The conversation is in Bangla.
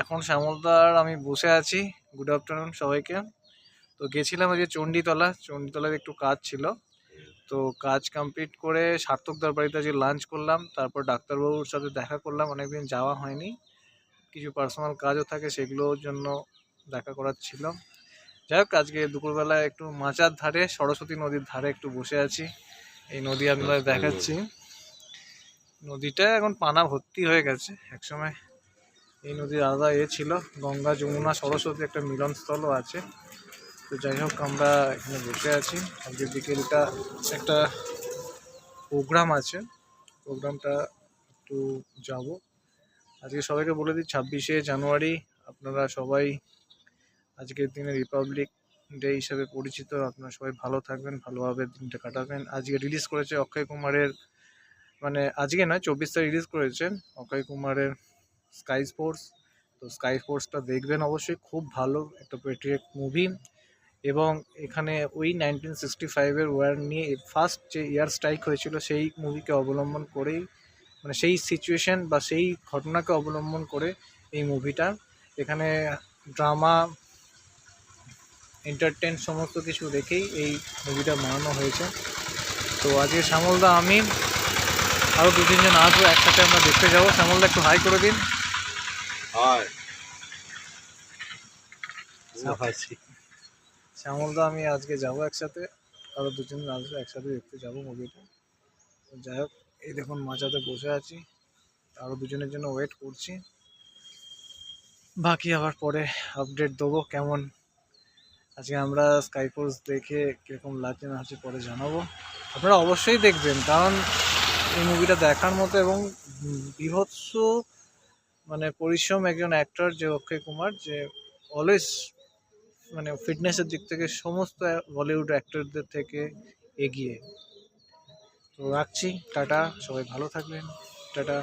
এখন শ্যামলদার আমি বসে আছি। গুড আফটারনুন সবাইকে। তো গেছিলাম আজকে চণ্ডীতলায় একটু কাজ ছিল। তো কাজ কমপ্লিট করে সার্থকদার বাড়িতে আজকে লাঞ্চ করলাম, তারপর ডাক্তারবাবুর সাথে দেখা করলাম, অনেকদিন যাওয়া হয়নি, কিছু পার্সোনাল কাজও থাকে সেগুলোর জন্য দেখা করার ছিল। যাই হোক, আজকে দুপুরবেলায় একটু মাচার ধারে, সরস্বতী নদীর ধারে একটু বসে আছি। এই নদী আপনাদের দেখাচ্ছি। নদীটা এখন পানা ভর্তি হয়ে গেছে, একসময় এই নদীর আলাদা ছিল, গঙ্গা যমুনা সরস্বতী একটা মিলনস্থলও আছে। তো যাই হোক, আমরা এখানে বসে আছি। আজকে বিকেলটা একটা প্রোগ্রাম আছে, প্রোগ্রামটা একটু যাব। আজকে সবাইকে বলে দিই 26শে জানুয়ারি আপনারা সবাই আজকের দিনে রিপাবলিক ডে হিসেবে পরিচিত। আপনারা সবাই ভালো থাকবেন, ভালোভাবে দিনটা কাটাবেন। আজকে রিলিজ করেছে অক্ষয় কুমারের, মানে আজকে নয় 24 তারিখ রিলিজ করেছেন অক্ষয় কুমারের স্কাই ফোর্স। তো স্কাই ফোর্সটা দেখবেন অবশ্যই, খুব ভালো একটা পেট্রিয়ট মুভি। এবং এখানে ওই 1965-এর ওয়ার নিয়ে ফার্স্ট যে এয়ার স্ট্রাইক হয়েছিল সেই মুভিকে অবলম্বন করেই, মানে সেই সিচুয়েশন বা সেই ঘটনাকে অবলম্বন করে এই মুভিটা। এখানে ড্রামা, এন্টারটেন সমস্ত কিছু রেখেই এই মুভিটা বানানো হয়েছে। তো আজকে শ্যামলদা, আমি আরও 2-3 জন আসবো, একসাথে আমরা দেখতে যাবো। শ্যামলদা একটু হাই করে দিন। শ্যামলদা আমি আজকে যাবো একসাথে, আরও 2-3 জন আসবো, একসাথে দেখতে যাবো মুভিটা। যাই হোক, এই দেখুন মাচাতে বসে আছি, আরও 2 জনের জন্য ওয়েট করছি। বাকি আবার পরে আপডেট দেবো কেমন আজকে আমরা স্কাই ফোর্স দেখে কীরকম লাগছে না হচ্ছে পরে জানাবো। আপনারা অবশ্যই দেখবেন, কারণ এই মুভিটা দেখার মতো এবং বীভৎস মানে পরিশ্রম একজন অ্যাক্টর যে অক্ষয় কুমার, যে অলওয়েজ মানে ফিটনেসের দিক থেকে সমস্ত বলিউড অ্যাক্টরদের থেকে এগিয়ে। তো রাখছি, টাটা, সবাই ভালো থাকবেন, টাটা।